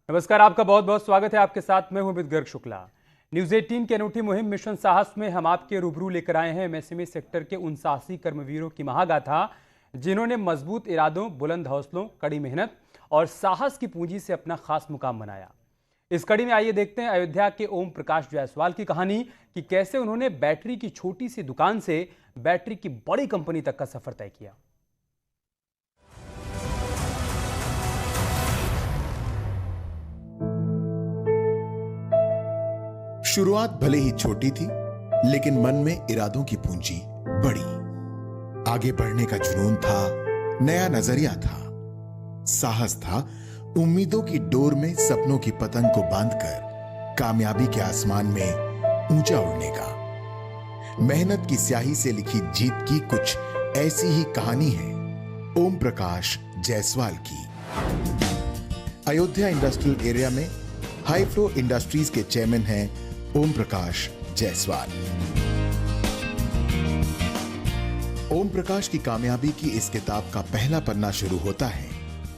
नमस्कार, आपका बहुत बहुत स्वागत है। आपके साथ मैं हूं अमित गर्ग शुक्ला। न्यूज 18 की अनूठी मुहिम मिशन साहस में हम आपके रूबरू लेकर आए हैं एमएसएमई सेक्टर के उन साहसी कर्मवीरों की महागाथा जिन्होंने मजबूत इरादों, बुलंद हौसलों, कड़ी मेहनत और साहस की पूंजी से अपना खास मुकाम बनाया। इस कड़ी में आइए देखते हैं अयोध्या के ओम प्रकाश जायसवाल की कहानी कि कैसे उन्होंने बैटरी की छोटी सी दुकान से बैटरी की बड़ी कंपनी तक का सफर तय किया। शुरुआत भले ही छोटी थी, लेकिन मन में इरादों की पूंजी बड़ी। आगे बढ़ने का जुनून था, नया नजरिया था, साहस था, उम्मीदों की डोर में सपनों की पतंग को बांधकर कामयाबी के आसमान में ऊंचा उड़ने का। मेहनत की स्याही से लिखी जीत की कुछ ऐसी ही कहानी है ओम प्रकाश जायसवाल की। अयोध्या इंडस्ट्रियल एरिया में हाई फ्लो इंडस्ट्रीज के चेयरमैन हैं ओम प्रकाश जायसवाल। ओम प्रकाश की कामयाबी की इस किताब का पहला पन्ना शुरू होता है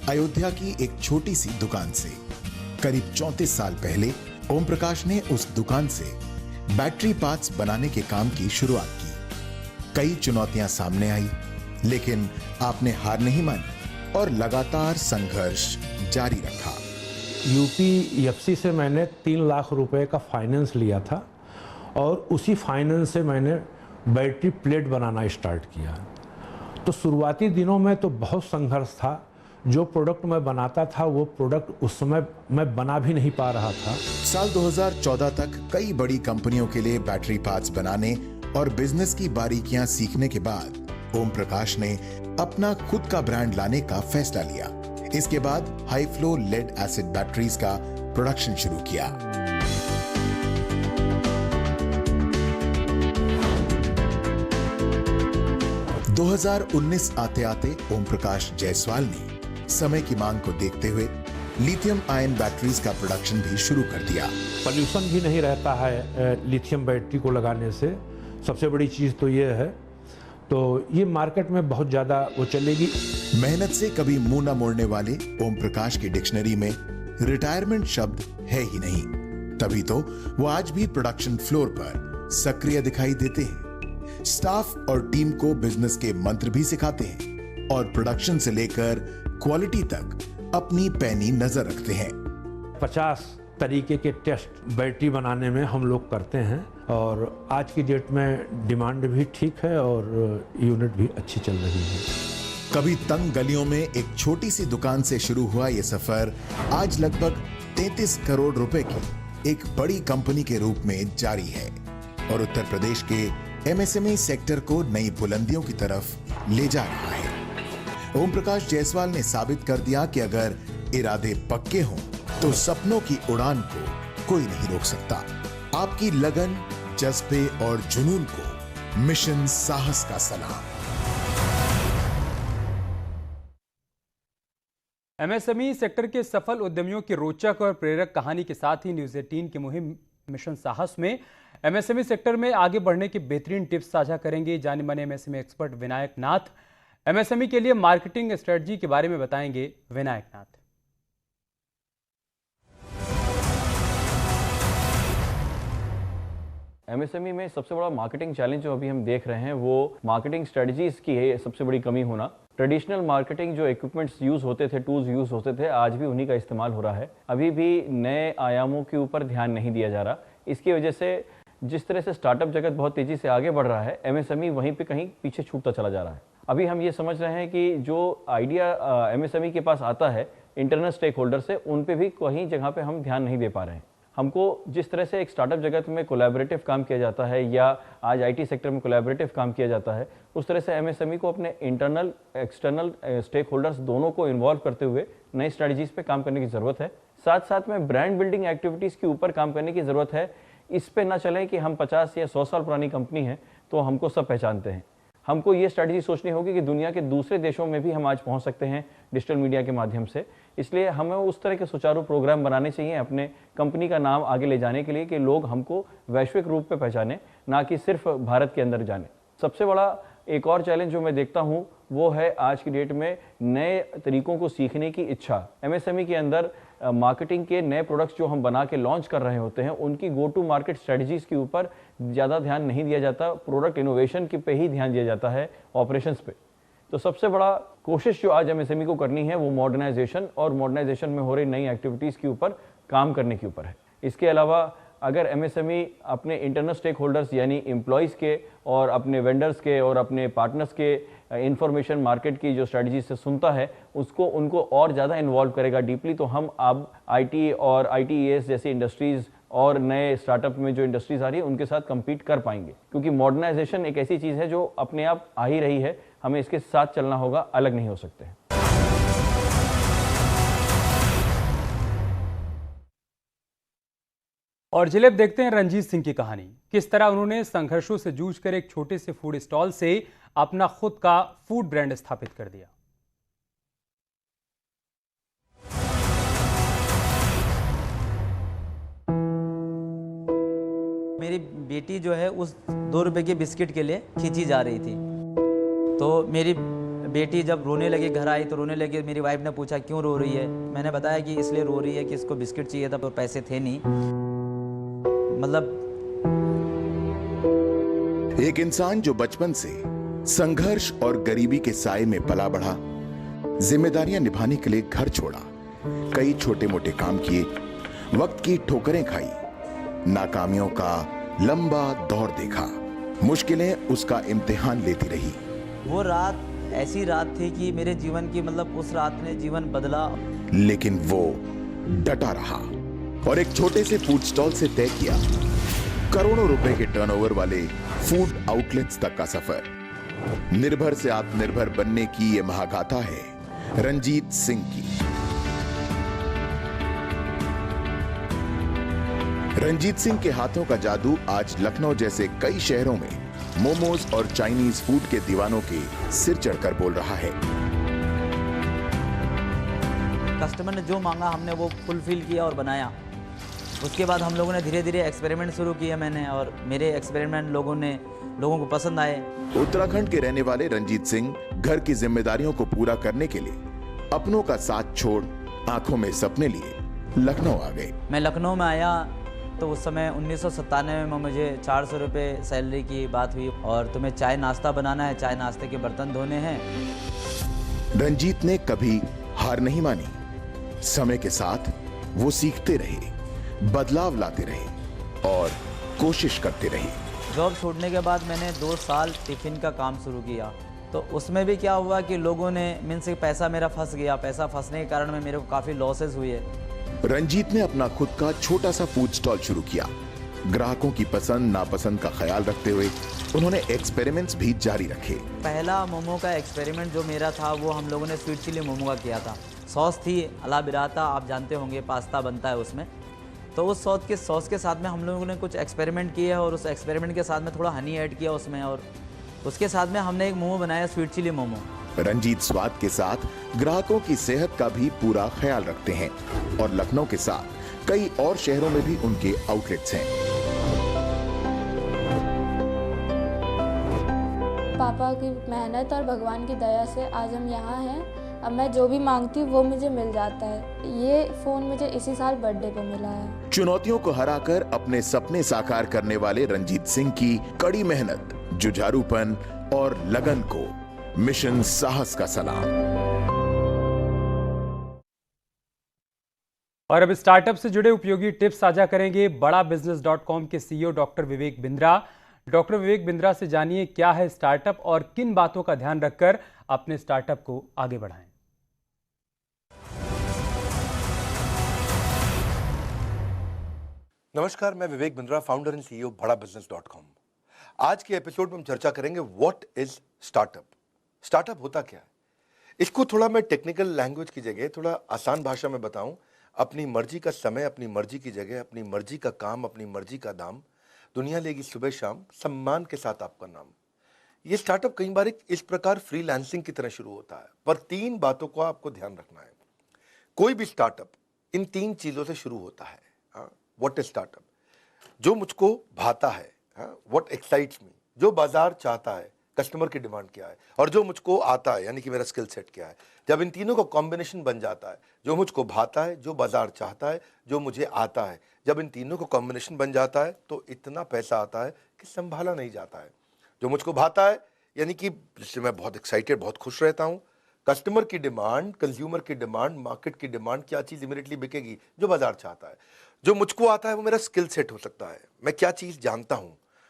अयोध्या की एक छोटी सी दुकान से। करीब 34 साल पहले ओम प्रकाश ने उस दुकान से बैटरी पार्ट्स बनाने के काम की शुरुआत की। कई चुनौतियां सामने आई, लेकिन आपने हार नहीं मानी और लगातार संघर्ष जारी रखा। यूपीएफसी से मैंने 3 लाख रुपए का फाइनेंस लिया था और उसी फाइनेंस से मैंने बैटरी प्लेट बनाना स्टार्ट किया। तो शुरुआती दिनों में तो बहुत संघर्ष था। जो प्रोडक्ट मैं बनाता था वो प्रोडक्ट उस समय मैं बना भी नहीं पा रहा था। साल 2014 तक कई बड़ी कंपनियों के लिए बैटरी पार्ट्स बनाने और बिजनेस की बारीकियां सीखने के बाद ओम प्रकाश ने अपना खुद का ब्रांड लाने का फैसला लिया। इसके बाद high flow lead acid batteries का प्रोडक्शन शुरू किया। – 2019 आते आते ओम प्रकाश जायसवाल ने समय की मांग को देखते हुए लिथियम आयन बैटरीज का प्रोडक्शन भी शुरू कर दिया। पॉल्यूशन भी नहीं रहता है लिथियम बैटरी को लगाने से। सबसे बड़ी चीज तो ये है, तो ये मार्केट में बहुत ज्यादा वो चलेगी। मेहनत से कभी मुंह न मोड़ने वाले ओम प्रकाश की डिक्शनरी में रिटायरमेंट शब्द है ही नहीं, तभी तो वो आज भी प्रोडक्शन फ्लोर पर सक्रिय दिखाई देते हैं। स्टाफ और टीम को बिजनेस के मंत्र भी सिखाते हैं और प्रोडक्शन से लेकर क्वालिटी तक अपनी पैनी नजर रखते हैं। 50 तरीके के टेस्ट बैटरी बनाने में हम लोग करते हैं और आज की डेट में डिमांड भी ठीक है और यूनिट भी अच्छी चल रही है। कभी तंग गलियों में एक छोटी सी दुकान से शुरू हुआ यह सफर आज लगभग 33 करोड़ रुपए की एक बड़ी कंपनी के रूप में जारी है और उत्तर प्रदेश के एमएसएमई सेक्टर को नई बुलंदियों की तरफ ले जा रहा है। ओम प्रकाश जायसवाल ने साबित कर दिया कि अगर इरादे पक्के हों तो सपनों की उड़ान को कोई नहीं रोक सकता। आपकी लगन, जज्बे और जुनून को मिशन साहस का सलाम। एमएसएमई सेक्टर के सफल उद्यमियों की रोचक और प्रेरक कहानी के साथ ही न्यूज 18 की मुहिम मिशन साहस में एमएसएमई सेक्टर में आगे बढ़ने के बेहतरीन टिप्स साझा करेंगे जाने माने एमएसएमई एक्सपर्ट विनायक नाथ। एमएसएमई के लिए मार्केटिंग स्ट्रेटजी के बारे में बताएंगे विनायक नाथ। एमएसएमई में सबसे बड़ा मार्केटिंग चैलेंज जो अभी हम देख रहे हैं वो मार्केटिंग स्ट्रेटजीज की है सबसे बड़ी कमी होना। ट्रेडिशनल मार्केटिंग जो इक्विपमेंट्स यूज होते थे, टूल्स यूज होते थे, आज भी उन्हीं का इस्तेमाल हो रहा है। अभी भी नए आयामों के ऊपर ध्यान नहीं दिया जा रहा। इसकी वजह से जिस तरह से स्टार्टअप जगत बहुत तेजी से आगे बढ़ रहा है, एमएसएमई वहीं पे कहीं पीछे छूटता चला जा रहा है। अभी हम ये समझ रहे हैं कि जो आइडिया एमएसएमई के पास आता है इंटरनल स्टेक होल्डर से, उन पे भी कहीं जगह पे हम ध्यान नहीं दे पा रहे हैं। हमको जिस तरह से एक स्टार्टअप जगत में कोलैबोरेटिव काम किया जाता है या आज आईटी सेक्टर में कोलैबोरेटिव काम किया जाता है, उस तरह से एमएसएमई को अपने इंटरनल एक्सटर्नल स्टेक होल्डर्स दोनों को इन्वॉल्व करते हुए नई स्ट्रेटजीज पे काम करने की जरूरत है। साथ साथ में ब्रांड बिल्डिंग एक्टिविटीज के ऊपर काम करने की जरूरत है। इस पे ना चले कि हम 50 या 100 साल पुरानी कंपनी है तो हमको सब पहचानते हैं। हमको ये स्ट्रेटजी सोचनी होगी कि दुनिया के दूसरे देशों में भी हम आज पहुंच सकते हैं डिजिटल मीडिया के माध्यम से। इसलिए हमें उस तरह के सुचारू प्रोग्राम बनाने चाहिए अपने कंपनी का नाम आगे ले जाने के लिए कि लोग हमको वैश्विक रूप पे पहचाने, ना कि सिर्फ भारत के अंदर जाने। सबसे बड़ा एक और चैलेंज जो मैं देखता हूँ वो है आज की डेट में नए तरीकों को सीखने की इच्छा। एमएसएमई के अंदर मार्केटिंग के नए प्रोडक्ट्स जो हम बना के लॉन्च कर रहे होते हैं उनकी गो टू मार्केट स्ट्रेटजीज के ऊपर ज़्यादा ध्यान नहीं दिया जाता, प्रोडक्ट इनोवेशन के पे ही ध्यान दिया जाता है, ऑपरेशंस पे। तो सबसे बड़ा कोशिश जो आज एमएसएमई को करनी है वो मॉडर्नाइजेशन और मॉडर्नाइजेशन में हो रही नई एक्टिविटीज़ के ऊपर काम करने के ऊपर है। इसके अलावा अगर एमएसएमई अपने इंटरनल स्टेक होल्डर्स यानी एम्प्लॉयज़ के और अपने वेंडर्स के और अपने पार्टनर्स के इंफॉर्मेशन मार्केट की जो स्ट्रेटजी से सुनता है उसको उनको और ज़्यादा इन्वॉल्व करेगा डीपली, तो हम अब आईटी और आईटीईएस जैसी इंडस्ट्रीज़ और नए स्टार्टअप में जो इंडस्ट्रीज़ आ रही है उनके साथ कम्पीट कर पाएंगे। क्योंकि मॉडर्नाइजेशन एक ऐसी चीज़ है जो अपने आप आ ही रही है, हमें इसके साथ चलना होगा, अलग नहीं हो सकते हैं। और चलिए अब देखते हैं रंजीत सिंह की कहानी। किस तरह उन्होंने संघर्षों से जूझकर एक छोटे से फूड स्टॉल से अपना खुद का फूड ब्रांड स्थापित कर दिया। मेरी बेटी जो है उस 2 रुपए के बिस्किट के लिए खींची जा रही थी, तो मेरी बेटी जब रोने लगी, घर आई तो रोने लगी। मेरी वाइफ ने पूछा क्यों रो रही है, मैंने बताया कि इसलिए रो रही है कि इसको बिस्किट चाहिए था, तो पैसे थे नहीं। मतलब एक इंसान जो बचपन से संघर्ष और गरीबी के साए में पला बढ़ा, जिम्मेदारियां निभाने के लिए घर छोड़ा, कई छोटे मोटे काम किए, वक्त की ठोकरें खाई, नाकामियों का लंबा दौर देखा, मुश्किलें उसका इम्तिहान लेती रही। वो रात ऐसी रात थी कि मेरे जीवन की, मतलब उस रात ने जीवन बदला। लेकिन वो डटा रहा और एक छोटे से फूड स्टॉल से तय किया करोड़ों रुपए के टर्नओवर वाले फूड आउटलेट्स तक का सफर। निर्भर से आत्मनिर्भर बनने की यह महागाथा है रंजीत सिंह की। रंजीत सिंह के हाथों का जादू आज लखनऊ जैसे कई शहरों में मोमोज और चाइनीज फूड के दीवानों के सिर चढ़कर बोल रहा है। कस्टमर ने जो मांगा हमने वो फुलफिल किया और बनाया। उसके बाद हम लोगों ने धीरे धीरे एक्सपेरिमेंट शुरू किया मैंने, और मेरे एक्सपेरिमेंट लोगों को पसंद आए। उत्तराखंड के रहने वाले रंजीत सिंह घर की जिम्मेदारियों को पूरा करने के लिए अपनों का साथ छोड़ आंखों में सपने लिए लखनऊ आ गए। मैं लखनऊ में आया तो उस समय 1997 में मुझे 400 रुपये सैलरी की बात हुई, और तुम्हें चाय नाश्ता बनाना है, चाय नाश्ते के बर्तन धोने हैं। रंजीत ने कभी हार नहीं मानी। समय के साथ वो सीखते रहे, बदलाव लाते रहे और कोशिश करते रहे। जॉब छोड़ने के बाद मैंने 2 साल टिफिन का काम शुरू किया, तो उसमें भी क्या हुआ कि लोगों ने मीन्स पैसा मेरा फंस गया। पैसा फंसने के कारण में मेरे को काफ़ी लॉसेस हुए। रंजीत ने अपना खुद का छोटा सा फूड स्टॉल शुरू किया। ग्राहकों की पसंद नापसंद का ख्याल रखते हुए उन्होंने एक्सपेरिमेंट्स भी जारी रखे। पहला मोमो का एक्सपेरिमेंट जो मेरा था वो हम लोगों ने स्वीट चिली मोमो का किया था। सॉस थी अला बिराता, आप जानते होंगे पास्ता बनता है उसमें। तो उस सॉस के साथ में हम लोगों ने कुछ एक्सपेरिमेंट किए और उस एक्सपेरिमेंट के साथ में थोड़ा हनी ऐड किया उसमें, और उसके साथ में हमने एक मोमो बनाया स्वीट चिली मोमो। रंजीत स्वाद के साथ ग्राहकों की सेहत का भी पूरा ख्याल रखते हैं और लखनऊ के साथ कई और शहरों में भी उनके आउटलेट्स हैं। पापा की मेहनत और भगवान की दया से आज हम यहाँ हैं। अब मैं जो भी मांगती हूँ वो मुझे मिल जाता है। ये फ़ोन मुझे इसी साल बर्थडे पे मिला है। चुनौतियों को हराकर अपने सपने साकार करने वाले रंजीत सिंह की कड़ी मेहनत, जुझारूपन और लगन को मिशन साहस का सलाम। और अब स्टार्टअप से जुड़े उपयोगी टिप्स साझा करेंगे बड़ाबिजनेस.com के CEO doctor Vivek Bindra. Doctor Vivek Bindra से जानिए क्या है स्टार्टअप और किन बातों का ध्यान रखकर अपने स्टार्टअप को आगे बढ़ाएं। नमस्कार, मैं Vivek Bindra, founder and CEO बड़ाबिजनेस.com। आज के एपिसोड में हम चर्चा करेंगे व्हाट इज स्टार्टअप। स्टार्टअप होता क्या है, इसको थोड़ा मैं टेक्निकल लैंग्वेज की जगह थोड़ा आसान भाषा में बताऊं। अपनी मर्जी का समय, अपनी मर्जी की जगह, अपनी मर्जी का काम, अपनी मर्जी का दाम, दुनिया लेगी सुबह शाम, सम्मान के साथ आपका नाम। ये स्टार्टअप कई बार इस प्रकार फ्रीलांसिंग की तरह शुरू होता है, पर 3 बातों को आपको ध्यान रखना है। कोई भी स्टार्टअप इन 3 चीजों से शुरू होता है। व्हाट इज स्टार्टअप, जो मुझको भाता है, व्हाट एक्साइट्स मी, जो बाजार चाहता है, कस्टमर की डिमांड क्या है और जो मुझको आता है यानी कि मेरा स्किल सेट क्या है। जब इन तीनों का कॉम्बिनेशन बन जाता है, जो मुझको भाता है, जो बाजार चाहता है, जो मुझे आता है, जब इन तीनों का कॉम्बिनेशन बन जाता है तो इतना पैसा आता है कि संभाला नहीं जाता है। जो मुझको भाता है यानी कि जिससे मैं बहुत एक्साइटेड, बहुत खुश रहता हूँ। कस्टमर की डिमांड, कंज्यूमर की डिमांड, मार्केट की डिमांड, क्या चीज़ इमीडिएटली बिकेगी, जो बाजार चाहता है। जो मुझको आता है वो मेरा स्किल सेट हो सकता है, मैं क्या चीज़ जानता हूँ,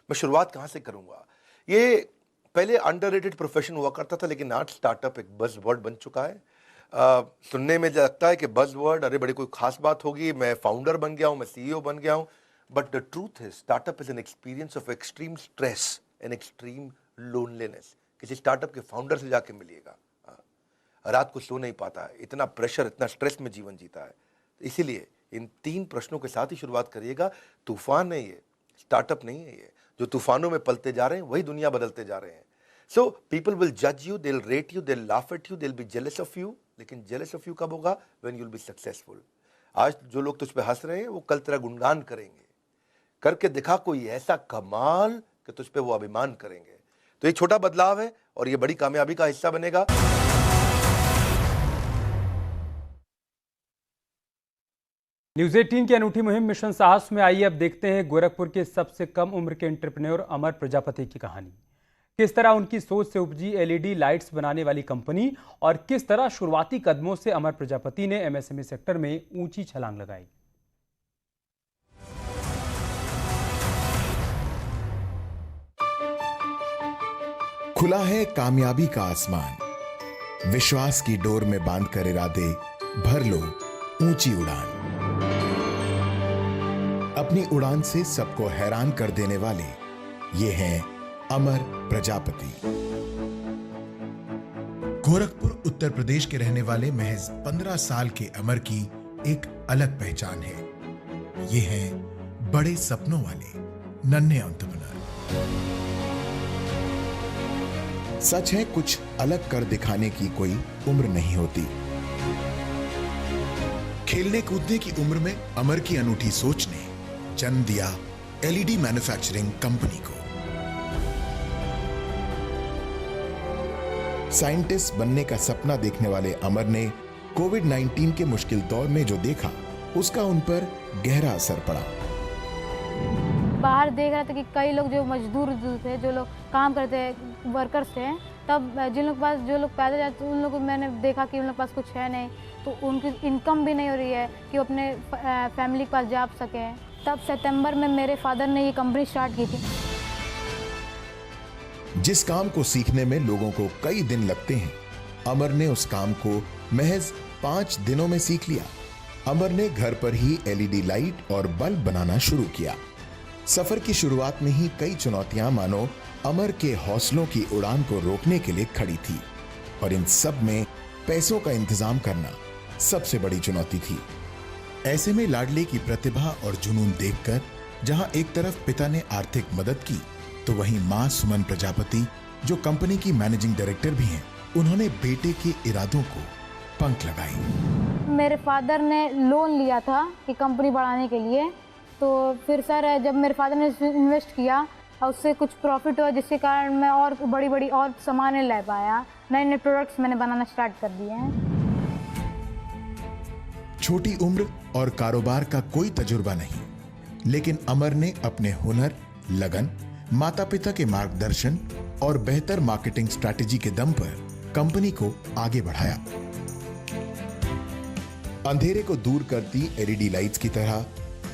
मैं शुरुआत कहाँ से करूँगा। ये पहले अंडररेटेड प्रोफेशन हुआ करता था, लेकिन आज स्टार्टअप एक बज़ वर्ड बन चुका है। सुनने में लगता है कि बज़ वर्ड, अरे बड़ी कोई खास बात होगी, मैं फाउंडर बन गया हूँ, मैं CEO बन गया हूँ। बट द ट्रूथ है, startup is an experience of extreme stress and extreme loneliness. किसी स्टार्टअप के फाउंडर से जाके मिलिएगा, रात को सो नहीं पाता है, इतना प्रेशर, इतना स्ट्रेस में जीवन जीता है। इसीलिए इन 3 प्रश्नों के साथ ही शुरुआत करिएगा। तूफान है ये, स्टार्टअप नहीं है ये। जो तूफानों में पलते जा रहे हैं वही दुनिया बदलते जा रहे हैं। सो पीपल विल जज you, they will rate you, they will laugh at you, they will be jealous of you. लेकिन जेलस ऑफ यू कब होगा? When you will be successful. आज जो लोग तुझ पे हंस रहे हैं वो कल तेरा गुणगान करेंगे। करके दिखा कोई ऐसा कमाल कि तुझ पे वो अभिमान करेंगे। तो ये छोटा बदलाव है और ये बड़ी कामयाबी का हिस्सा बनेगा। न्यूज 18 की अनूठी मुहिम मिशन साहस में आइए अब देखते हैं गोरखपुर के सबसे कम उम्र के एंटरप्रेन्योर अमर प्रजापति की कहानी। किस तरह उनकी सोच से उपजी LED लाइट्स बनाने वाली कंपनी और किस तरह शुरुआती कदमों से अमर प्रजापति ने MSME सेक्टर में ऊंची छलांग लगाई। खुला है कामयाबी का आसमान, विश्वास की डोर में बांधकर इरादे भर लो ऊंची उड़ान। अपनी उड़ान से सबको हैरान कर देने वाले ये हैं अमर प्रजापति। गोरखपुर उत्तर प्रदेश के रहने वाले महज 15 साल के अमर की एक अलग पहचान है। ये हैं बड़े सपनों वाले नन्हे एंटरप्रेन्योर। सच है, कुछ अलग कर दिखाने की कोई उम्र नहीं होती। खेलने कूदने की उम्र में अमर की अनूठी सोच ने जन्म दिया LED मैन्युफैक्चरिंग कंपनी को। साइंटिस्ट बनने का सपना देखने वाले अमर ने कोविड-19 के मुश्किल दौर में जो देखा, उसका उन पर गहरा असर पड़ा। बाहर देख रहा था कि कई लोग जो मजदूर थे, जो लोग काम करते वर्कर्स थे, तब जिन लोग पास जो लोग पैदल जाते उन लोगों को मैंने देखा कि उन लोग पास कुछ है नहीं, तो उनकी इनकम भी नहीं हो रही है कि वो अपने फैमिली के पास जा सके। तब सितंबर में मेरे फादर ने ये कंपनी स्टार्ट की थी। जिस काम को सीखने में लोगों को कई दिन लगते हैं, अमर ने उस काम को महज 5 दिनों में सीख लिया। अमर ने घर पर ही LED लाइट और बल्ब बनाना शुरू किया। सफर की शुरुआत में ही कई चुनौतियां मानो अमर के हौसलों की उड़ान को रोकने के लिए खड़ी थी, और इन सब में पैसों का इंतजाम करना सबसे बड़ी चुनौती थी। ऐसे में लाडले की प्रतिभा और जुनून देखकर जहां एक तरफ पिता ने आर्थिक मदद की, तो वहीं मां सुमन प्रजापति, जो कंपनी की मैनेजिंग डायरेक्टर भी हैं, उन्होंने बेटे के इरादों को पंख लगाई। मेरे फादर ने लोन लिया था कि कंपनी बढ़ाने के लिए, तो फिर सर जब मेरे फादर ने इन्वेस्ट किया और उससे कुछ प्रॉफिट हुआ, जिसके कारण मैं और बड़ी और सामानें ले पाया। नए प्रोडक्ट्स मैंने बनाना स्टार्ट कर दिए हैं। छोटी उम्र और कारोबार का कोई तजुर्बा नहीं, लेकिन अमर ने अपने हुनर, लगन, माता पिता के मार्गदर्शन और बेहतर मार्केटिंग स्ट्रैटेजी के दम पर कंपनी को आगे बढ़ाया। अंधेरे को दूर करती LED लाइट्स की तरह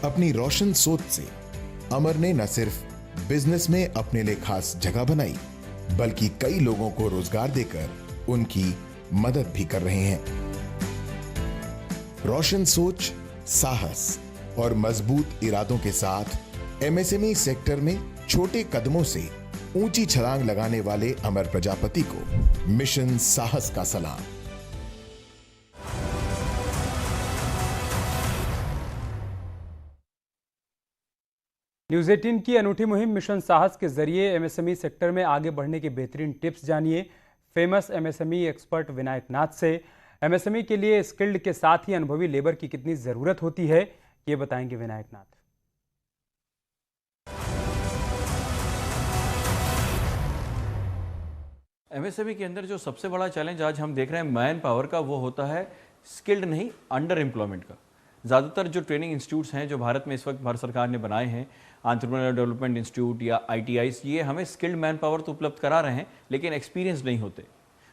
अपनी रोशन सोच से अमर ने न सिर्फ बिजनेस में अपने लिए खास जगह बनाई, बल्कि कई लोगों को रोजगार देकर उनकी मदद भी कर रहे हैं। रोशन सोच, साहस और मजबूत इरादों के साथ MSME सेक्टर में छोटे कदमों से ऊंची छलांग लगाने वाले अमर प्रजापति को मिशन साहस का सलाम। न्यूज 18 की अनूठी मुहिम मिशन साहस के जरिए MSME सेक्टर में आगे बढ़ने के बेहतरीन टिप्स जानिए फेमस MSME एक्सपर्ट विनायक नाथ से। MSME के लिए स्किल्ड के साथ ही अनुभवी लेबर की कितनी जरूरत होती है, ये बताएंगे विनायक नाथ। एमएसएमई के अंदर जो सबसे बड़ा चैलेंज आज हम देख रहे हैं मैन पावर का, वो होता है स्किल्ड नहीं, अंडर एम्प्लॉयमेंट का। ज़्यादातर जो ट्रेनिंग इंस्टीट्यूट्स हैं जो भारत में इस वक्त भारत सरकार ने बनाए हैं, एंटरप्रेन्योर डेवलपमेंट इंस्टीट्यूट या ITIs, ये हमें स्किल्ड मैन पावर तो उपलब्ध करा रहे हैं लेकिन एक्सपीरियंस नहीं होते।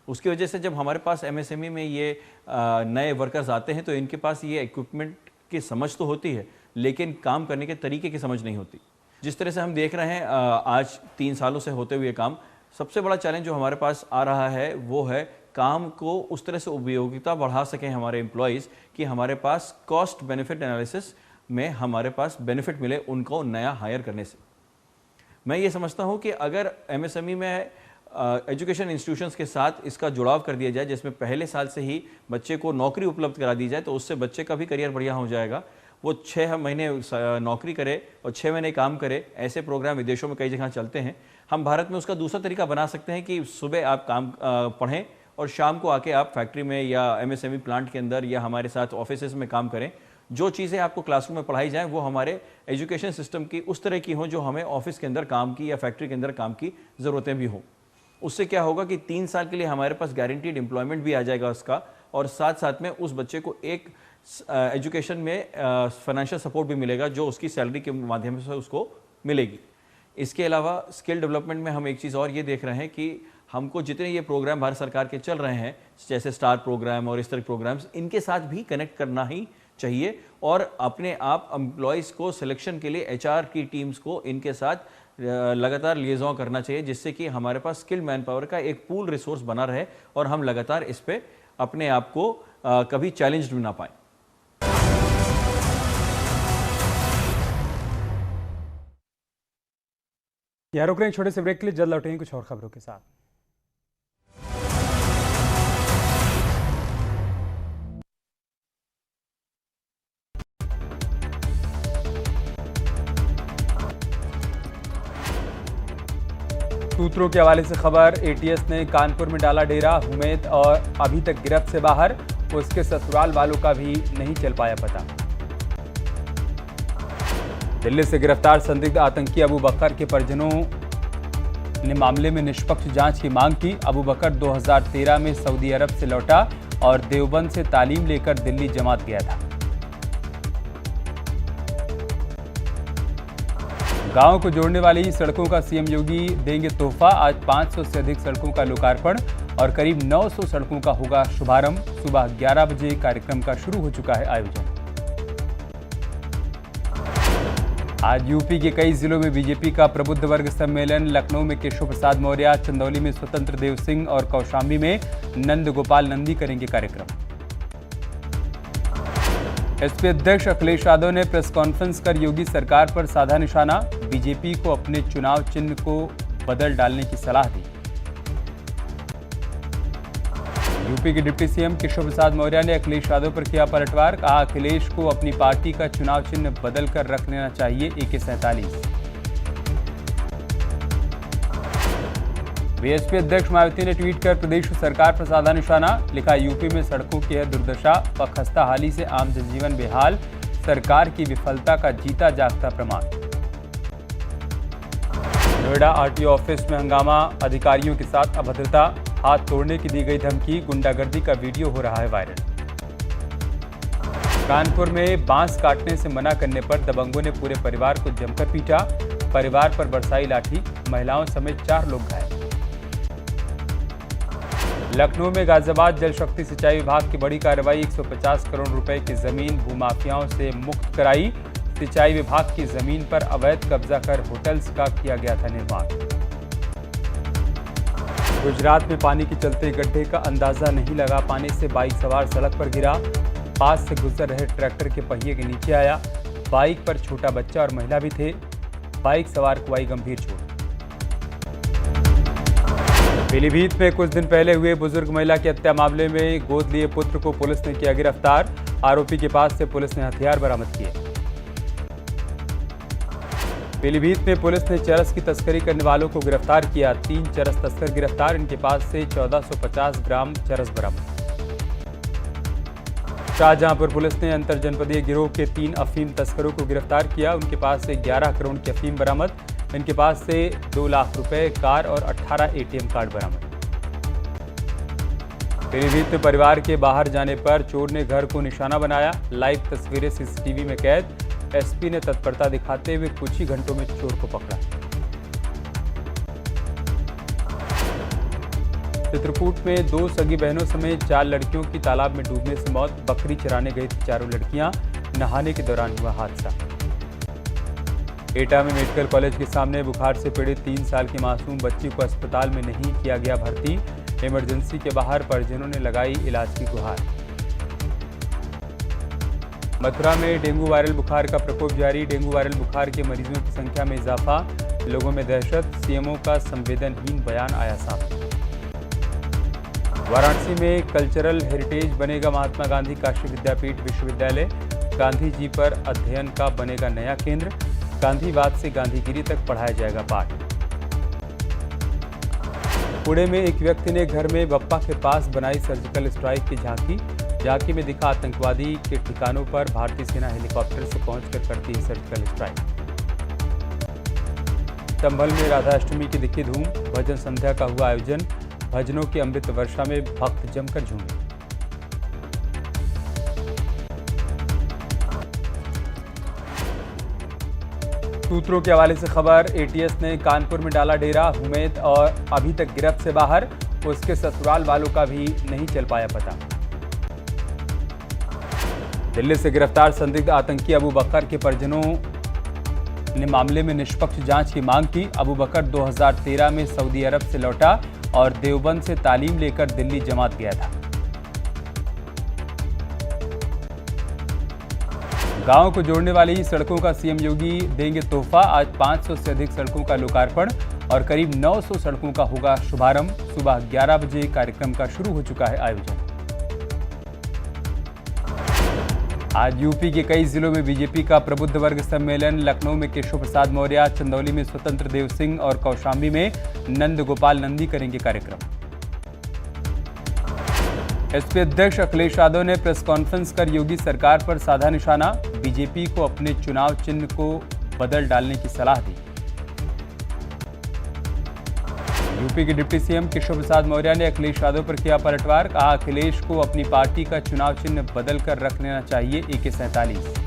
उसकी वजह से जब हमारे पास MSME में ये नए वर्कर्स आते हैं तो इनके पास ये इक्विपमेंट की समझ तो होती है लेकिन काम करने के तरीके की समझ नहीं होती। जिस तरह से हम देख रहे हैं आज 3 सालों से होते हुए काम, सबसे बड़ा चैलेंज जो हमारे पास आ रहा है वो है काम को उस तरह से उपयोगिता बढ़ा सकें हमारे एम्प्लॉयज़ कि हमारे पास कॉस्ट बेनिफिट एनालिसिस में हमारे पास बेनिफिट मिले उनको नया हायर करने से। मैं ये समझता हूँ कि अगर MSME में एजुकेशन इंस्टीट्यूशंस के साथ इसका जुड़ाव कर दिया जाए, जिसमें पहले साल से ही बच्चे को नौकरी उपलब्ध करा दी जाए, तो उससे बच्चे का भी करियर बढ़िया हो जाएगा। वो 6 महीने नौकरी करे और 6 महीने काम करे। ऐसे प्रोग्राम विदेशों में कई जगह चलते हैं। हम भारत में उसका दूसरा तरीका बना सकते हैं कि सुबह आप काम पढ़ें और शाम को आके आप फैक्ट्री में या MSME प्लांट के अंदर या हमारे साथ ऑफिसेज में काम करें। जो चीज़ें आपको क्लासरूम में पढ़ाई जाएँ वो हमारे एजुकेशन सिस्टम की उस तरह की हों जो हमें ऑफिस के अंदर काम की या फैक्ट्री के अंदर काम की ज़रूरतें भी हों। उससे क्या होगा कि 3 साल के लिए हमारे पास गारंटीड एम्प्लॉयमेंट भी आ जाएगा उसका, और साथ साथ में उस बच्चे को एक एजुकेशन में फाइनेंशियल सपोर्ट भी मिलेगा जो उसकी सैलरी के माध्यम से उसको मिलेगी। इसके अलावा स्किल डेवलपमेंट में हम एक चीज़ और ये देख रहे हैं कि हमको जितने ये प्रोग्राम भारत सरकार के चल रहे हैं जैसे स्टार प्रोग्राम और इस तरह के प्रोग्राम्स, इनके साथ भी कनेक्ट करना ही चाहिए और अपने आप एम्प्लॉयज़ को सिलेक्शन के लिए HR की टीम्स को इनके साथ लगातार लिएज़ॉन करना चाहिए, जिससे कि हमारे पास स्किल्ड मैन पावर का एक पूल रिसोर्स बना रहे और हम लगातार इस पे अपने आप को कभी चैलेंज ना पाएं। यहाँ रुक रहे हैं छोटे से ब्रेक के लिए, जल्द लौटेंगे कुछ और खबरों के साथ। सूत्रों के हवाले से खबर, ATS ने कानपुर में डाला डेरा, हुमैद और अभी तक गिरफ्त से बाहर, उसके ससुराल वालों का भी नहीं चल पाया पता। दिल्ली से गिरफ्तार संदिग्ध आतंकी अबू बकर के परिजनों ने मामले में निष्पक्ष जांच की मांग की। अबू बकर 2013 में सऊदी अरब से लौटा और देवबंद से तालीम लेकर दिल्ली जमात गया था। गांव को जोड़ने वाली सड़कों का CM योगी देंगे तोहफा। आज 500 से अधिक सड़कों का लोकार्पण और करीब 900 सड़कों का होगा शुभारंभ। सुबह 11 बजे कार्यक्रम का शुरू हो चुका है आयोजन। आज यूपी के कई जिलों में बीजेपी का प्रबुद्ध वर्ग सम्मेलन। लखनऊ में केशव प्रसाद मौर्य, चंदौली में स्वतंत्र देव सिंह और कौशाम्बी में नंद गोपाल नंदी करेंगे कार्यक्रम। एसपी अध्यक्ष अखिलेश यादव ने प्रेस कॉन्फ्रेंस कर योगी सरकार पर साधा निशाना। बीजेपी को अपने चुनाव चिन्ह को बदल डालने की सलाह दी। यूपी के डिप्टी CM केशव प्रसाद मौर्य ने अखिलेश यादव पर किया पलटवार। कहा अखिलेश को अपनी पार्टी का चुनाव चिन्ह बदल कर रख लेना चाहिए। AK-47। बीएसपी अध्यक्ष मायावती ने ट्वीट कर प्रदेश सरकार पर साधा निशाना। लिखा यूपी में सड़कों की है दुर्दशा व खस्ता हाली से आम जनजीवन बेहाल, सरकार की विफलता का जीता जागता प्रमाण। नोएडा RTO ऑफिस में हंगामा, अधिकारियों के साथ अभद्रता, हाथ तोड़ने की दी गई धमकी, गुंडागर्दी का वीडियो हो रहा है वायरल। कानपुर में बांस काटने से मना करने पर दबंगों ने पूरे परिवार को जमकर पीटा। परिवार पर बरसाई लाठी, महिलाओं समेत 4 लोग घायल। लखनऊ में गाजियाबाद जल शक्ति सिंचाई विभाग की बड़ी कार्रवाई, 150 करोड़ रुपए की जमीन भूमाफियाओं से मुक्त कराई। सिंचाई विभाग की जमीन पर अवैध कब्जा कर होटल्स का किया गया था निर्माण। गुजरात में पानी के चलते गड्ढे का अंदाजा नहीं लगा, पानी से बाइक सवार सड़क पर गिरा। पास से गुजर रहे ट्रैक्टर के पहिए के नीचे आया। बाइक पर छोटा बच्चा और महिला भी थे। बाइक सवार को आई गंभीर चोट। पीलीभीत में कुछ दिन पहले हुए बुजुर्ग महिला की हत्या मामले में गोद लिए पुत्र को पुलिस ने किया गिरफ्तार। आरोपी के पास से पुलिस ने हथियार बरामद किए। पीलीभीत में पुलिस ने चरस की तस्करी करने वालों को गिरफ्तार किया। 3 चरस तस्कर गिरफ्तार, इनके पास से 1450 ग्राम चरस बरामद। शाहजहांपुर पुलिस ने अंतर जनपदीय गिरोह के 3 अफीम तस्करों को गिरफ्तार किया। उनके पास से 11 करोड़ की अफीम बरामद, इनके पास से 2 लाख रुपए, कार और 18 ATM कार्ड बरामद। पीलीभीत में परिवार के बाहर जाने पर चोर ने घर को निशाना बनाया। लाइव तस्वीरें सीसीटीवी में कैद। एसपी ने तत्परता दिखाते हुए कुछ ही घंटों में चोर को पकड़ा। चित्रकूट में 2 सगी बहनों समेत 4 लड़कियों की तालाब में डूबने से मौत। बकरी चराने गई थी चारों लड़कियां, नहाने के दौरान हुआ हादसा। एटा में मेडिकल कॉलेज के सामने बुखार से पीड़ित 3 साल की मासूम बच्ची को अस्पताल में नहीं किया गया भर्ती। इमरजेंसी के बाहर परिजनों ने लगाई इलाज की गुहार। मथुरा में डेंगू वायरल बुखार का प्रकोप जारी। डेंगू वायरल बुखार के मरीजों की संख्या में इजाफा, लोगों में दहशत। सीएमओ का संवेदनहीन बयान आया सामने। वाराणसी में कल्चरल हेरिटेज बनेगा महात्मा गांधी काशी विद्यापीठ विश्वविद्यालय। गांधी जी पर अध्ययन का बनेगा नया केंद्र। गांधीवाद से गांधीगिरी तक पढ़ाया जाएगा पाठ। पुणे में एक व्यक्ति ने घर में बप्पा के पास बनाई सर्जिकल स्ट्राइक की झांकी में दिखा आतंकवादी के ठिकानों पर भारतीय सेना हेलीकॉप्टर से पहुंचकर करती है सर्जिकल स्ट्राइक। संभल में राधाष्टमी की दिखी धूम। भजन संध्या का हुआ आयोजन। भजनों की अमृत वर्षा में भक्त जमकर झूमे। सूत्रों के हवाले से खबर। एटीएस ने कानपुर में डाला डेरा। हुमैद और अभी तक गिरफ्त से बाहर। उसके ससुराल वालों का भी नहीं चल पाया पता। दिल्ली से गिरफ्तार संदिग्ध आतंकी अबू बकर के परिजनों ने मामले में निष्पक्ष जांच की मांग की। अबू बकर 2013 में सऊदी अरब से लौटा और देवबंद से तालीम लेकर दिल्ली जमात गया था। गांव को जोड़ने वाली सड़कों का सीएम योगी देंगे तोहफा। आज 500 से अधिक सड़कों का लोकार्पण और करीब 900 सड़कों का होगा शुभारंभ। सुबह 11 बजे कार्यक्रम का शुरू हो चुका है आयोजन। आज यूपी के कई जिलों में बीजेपी का प्रबुद्ध वर्ग सम्मेलन। लखनऊ में केशव प्रसाद मौर्य, चंदौली में स्वतंत्र देव सिंह और कौशाम्बी में नंद गोपाल नंदी करेंगे कार्यक्रम। एसपी अध्यक्ष अखिलेश यादव ने प्रेस कॉन्फ्रेंस कर योगी सरकार पर साधा निशाना। बीजेपी को अपने चुनाव चिन्ह को बदल डालने की सलाह दी। यूपी के डिप्टी सीएम केशव प्रसाद मौर्य ने अखिलेश यादव पर किया पलटवार। कहा अखिलेश को अपनी पार्टी का चुनाव चिन्ह बदल कर रख लेना चाहिए। AK-47।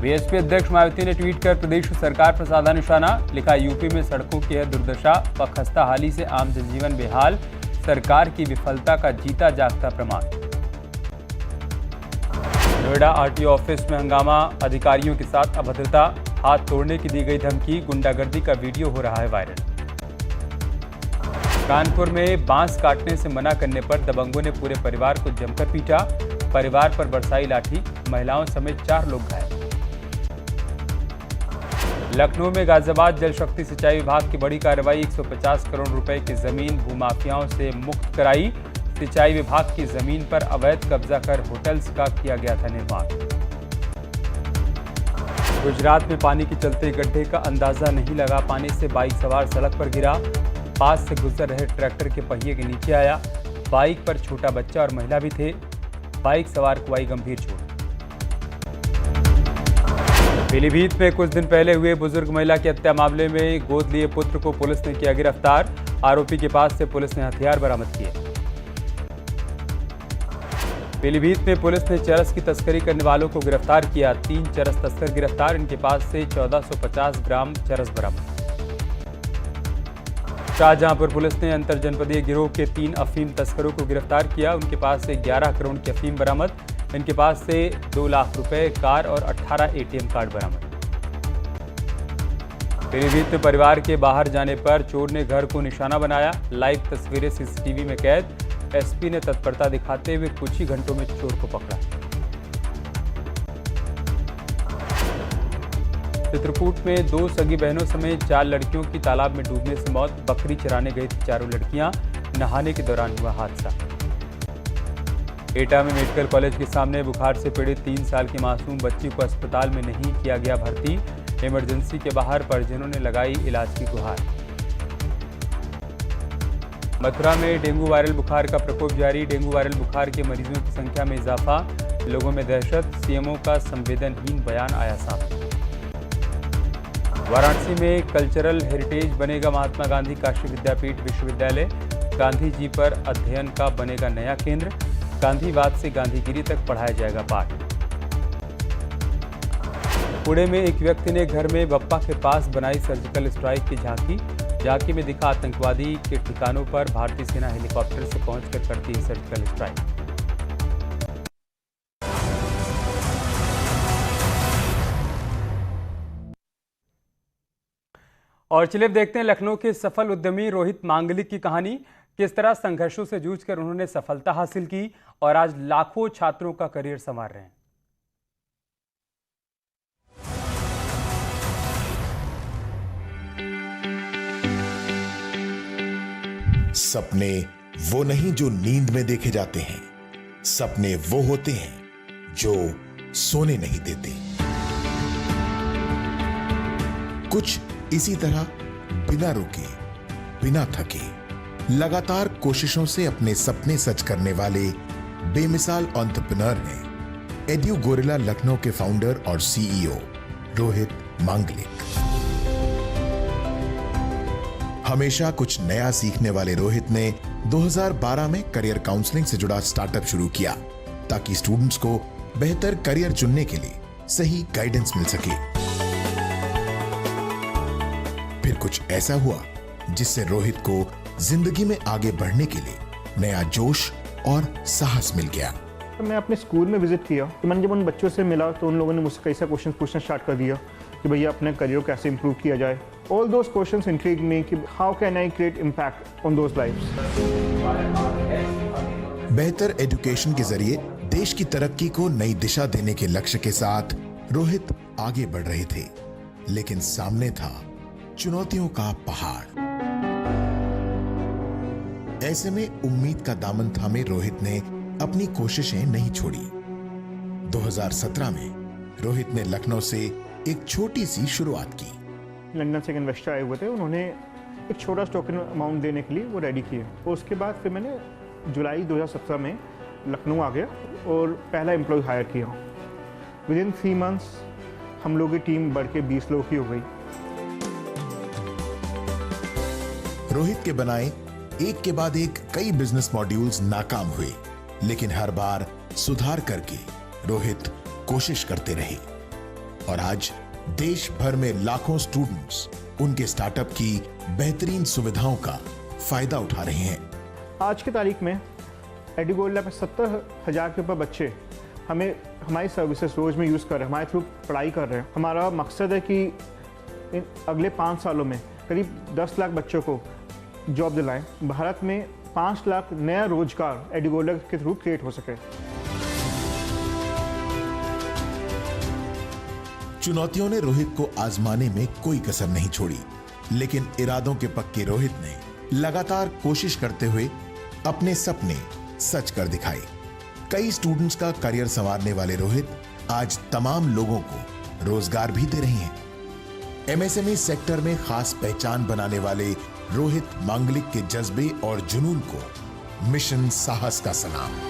बीएसपी अध्यक्ष मायावती ने ट्वीट कर प्रदेश सरकार पर साधा निशाना। लिखा यूपी में सड़कों की है दुर्दशा व खस्ताहाली से आम जनजीवन बेहाल। सरकार की विफलता का जीता जागता प्रमाण। नोएडा आरटीओ ऑफिस में हंगामा। अधिकारियों के साथ अभद्रता। हाथ तोड़ने की दी गई धमकी। गुंडागर्दी का वीडियो हो रहा है वायरल। कानपुर में बांस काटने से मना करने पर दबंगों ने पूरे परिवार को जमकर पीटा। परिवार पर बरसाई लाठी। महिलाओं समेत 4 लोग घायल। लखनऊ में गाजियाबाद जल शक्ति सिंचाई विभाग की बड़ी कार्रवाई। 150 करोड़ रुपए की जमीन भूमाफियाओं से मुक्त कराई। सिंचाई विभाग की जमीन पर अवैध कब्जा कर होटल्स का किया गया था निर्माण। गुजरात में पानी के चलते गड्ढे का अंदाजा नहीं लगा। पानी से बाइक सवार सड़क पर गिरा। पास से गुजर रहे ट्रैक्टर के पहिए के नीचे आया। बाइक पर छोटा बच्चा और महिला भी थे। बाइक सवार को आई गंभीर चोट। पीलीभीत में कुछ दिन पहले हुए बुजुर्ग महिला की हत्या मामले में गोद लिए पुत्र को पुलिस ने किया गिरफ्तार। आरोपी के पास से पुलिस ने हथियार बरामद किए। पीलीभीत में पुलिस ने चरस की तस्करी करने वालों को गिरफ्तार किया। 3 चरस तस्कर गिरफ्तार। इनके पास से 1450 ग्राम चरस बरामद। शाहजहांपुर पुलिस ने अंतरजनपदीय गिरोह के 3 अफीम तस्करों को गिरफ्तार किया। उनके पास से 11 करोड़ की अफीम बरामद। इनके पास से 2 लाख रुपए, कार और 18 ATM कार्ड बरामद। पीलीभीत में परिवार के बाहर जाने पर चोर ने घर को निशाना बनाया। लाइव तस्वीरें सीसीटीवी में कैद। एसपी ने तत्परता दिखाते हुए कुछ ही घंटों में चोर को पकड़ा। चित्रकूट में 2 सगी बहनों समेत 4 लड़कियों की तालाब में डूबने से मौत। बकरी चराने गई थी चारों लड़कियां, नहाने के दौरान हुआ हादसा। एटा में मेडिकल कॉलेज के सामने बुखार से पीड़ित 3 साल की मासूम बच्ची को अस्पताल में नहीं किया गया भर्ती। इमरजेंसी के बाहर परिजनों ने लगाई इलाज की गुहार। मथुरा में डेंगू वायरल बुखार का प्रकोप जारी। डेंगू वायरल बुखार के मरीजों की संख्या में इजाफा, लोगों में दहशत। सीएमओ का संवेदनहीन बयान आया सामने। वाराणसी में कल्चरल हेरिटेज बनेगा महात्मा गांधी काशी विद्यापीठ विश्वविद्यालय। गांधी जी पर अध्ययन का बनेगा नया केंद्र। गांधीवाद से गांधीगिरी तक पढ़ाया जाएगा पाठ। पुणे में एक व्यक्ति ने घर में बप्पा के पास बनाई सर्जिकल स्ट्राइक की झांकी। झांकी में दिखा आतंकवादी के ठिकानों पर भारतीय सेना हेलीकॉप्टर से पहुंचकर करती है सर्जिकल स्ट्राइक। और चलिए अब देखते हैं लखनऊ के सफल उद्यमी रोहित मांगलिक की कहानी। किस तरह संघर्षों से जूझकर उन्होंने सफलता हासिल की और आज लाखों छात्रों का करियर संवार रहे हैं। सपने वो नहीं जो नींद में देखे जाते हैं, सपने वो होते हैं जो सोने नहीं देते। कुछ इसी तरह बिना रुके, बिना थके, लगातार कोशिशों से अपने सपने सच करने वाले बेमिसाल एंटरप्रेन्योर हैं एड्यू गोरिल्ला लखनऊ के फाउंडर और सीईओ रोहित मांगलिक। हमेशा कुछ नया सीखने वाले रोहित ने 2012 में करियर काउंसलिंग से जुड़ा स्टार्टअप शुरू किया ताकि स्टूडेंट्स को बेहतर करियर चुनने के लिए सही गाइडेंस मिल सके। फिर कुछ ऐसा हुआ जिससे रोहित को जिंदगी में आगे बढ़ने के लिए नया जोश और साहस मिल गया। मैं अपने स्कूल में विजिट किया तो मैंने जब उन बच्चों से मिला तो उन लोगों ने मुझसे कई सारे क्वेश्चन पूछना स्टार्ट कर दिया कि भैया अपने करियर कैसे इंप्रूव किया जाए। ऑल दोज क्वेश्चंस इंट्रिग मी कि how can I create impact on those lives. बेहतर एजुकेशन के जरिए देश की तरक्की को नई दिशा देने के लक्ष्य के साथ रोहित आगे बढ़ रहे थे, लेकिन सामने था चुनौतियों का पहाड़। ऐसे में उम्मीद का दामन थामे रोहित ने अपनी कोशिशें नहीं छोड़ी। 2017 में रोहित ने लखनऊ से एक छोटी सी शुरुआत की। लंदन से एक इन्वेस्टर आए हुए थे, उन्होंने एक छोटा टोकन अमाउंट देने के लिए वो रेडी किए और उसके बाद फिर मैंने जुलाई 2017 में लखनऊ आ गया और पहला एम्प्लॉय हायर किया। विदिन 3 मंथ्स हम लोगों की टीम बढ़ के 20 लोग की हो गई। रोहित के बनाए एक के बाद एक कई बिजनेस मॉड्यूल्स नाकाम हुए, लेकिन हर बार सुधार करके रोहित कोशिश करते रहे और आज देश भर में लाखों स्टूडेंट्स उनके स्टार्टअप की बेहतरीन सुविधाओं का फायदा उठा रहे हैं। आज की तारीख में एड्यू गोरिल्ला पे 70,000 के ऊपर बच्चे हमें हमारी सर्विसेज रोज में यूज़ कर रहे हैं, हमारे थ्रू पढ़ाई कर रहे हैं। हमारा मकसद है कि इन अगले 5 सालों में करीब 10 लाख बच्चों को जॉब दिलाएं। भारत में 5 लाख नया रोजगार एड्यू गोरिल्ला के थ्रू क्रिएट हो सके। चुनौतियों ने रोहित को आजमाने में कोई कसर नहीं छोड़ी, लेकिन इरादों के पक्के रोहित ने लगातार कोशिश करते हुए अपने सपने सच कर दिखाए। कई स्टूडेंट्स का करियर संवारने वाले रोहित आज तमाम लोगों को रोजगार भी दे रहे हैं। एमएसएमई सेक्टर में खास पहचान बनाने वाले रोहित मांगलिक के जज्बे और जुनून को मिशन साहस का सलाम।